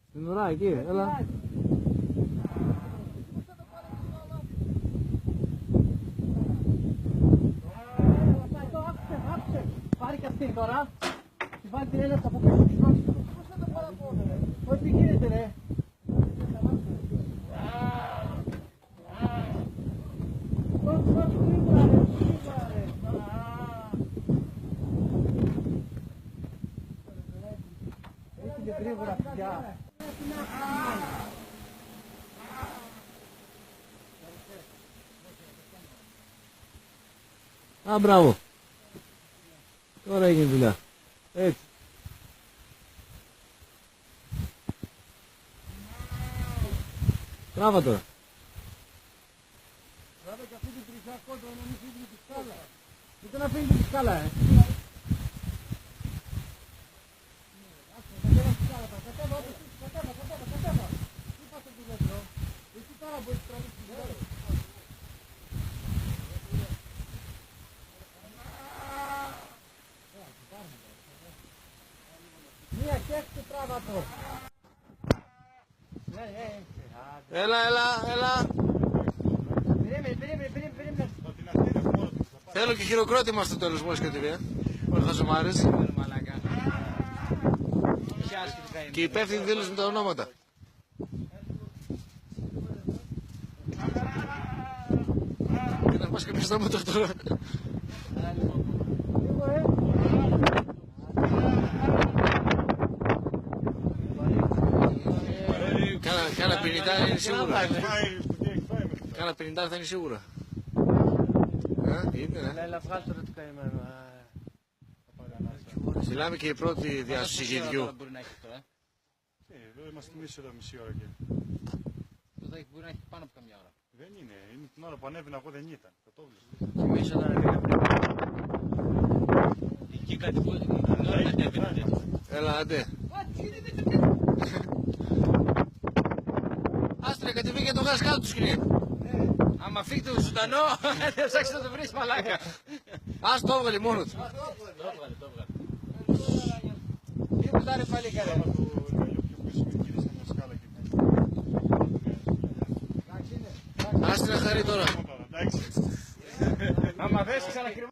Στην ουρά εκεί, έλα. Πάρει και αυτήν τώρα. Τη βάλει την έλευση από πίσω της νόξης. Πώς θα το παραπώνω ρε. Πώς τι γίνεται ρε. Έχει την γρήγορα πια. Α, μπράβο. Τώρα έγινε δουλειά. Έτσι. Τράβα τώρα. Τράβα και αυτή την τριχιά κόντρα να μην φύγει τη σκάλα. Μην να φύγει τη σκάλα Κατέβα. Τι πάτε τη λεπτό. Εσύ τώρα μπορείς να τραβήξεις τη σκάλα. Μία και έξω τράβα το. Έλα. Περίμενε. Θέλω και χειροκρότημα στο τέλος μόλις κατεβεί. Όλοι θα ζωμάρες. Και υπεύθυνοι δήλωση με τα ονόματα. Και να πας και πεις τα μότορ τώρα. Κάνα 50 είναι σίγουρα. Κάνα 50 θα είναι σίγουρα. Έλα βγάλ' τώρα το καημένο. Μιλάμε και η πρώτη διάσωση γεδιού. Εδώ είμαστε εμείς εδώ μισή ώρα και. Μπορεί να έχει πάνω από καμιά ώρα. Δεν είναι, είναι την ώρα που ανέβαινα εγώ δεν ήταν. Το Και εμείς όταν ανέβαινα εκεί κάτι που ανέβαινε. Έλα, άντε. Άστρε, κατεβήκε το γάζ κάτω του σκηνή. Άμα φύγει το ζωντανό, θα ψάξεις να το βρεις μαλάκα. Ας το έβγαλε μόνο του. Το έβγαλε. Τι κουτάρε πάλι καρέ. Άστρε να χαρεί τώρα. Εντάξει. Άμα δες ξανακριβώ.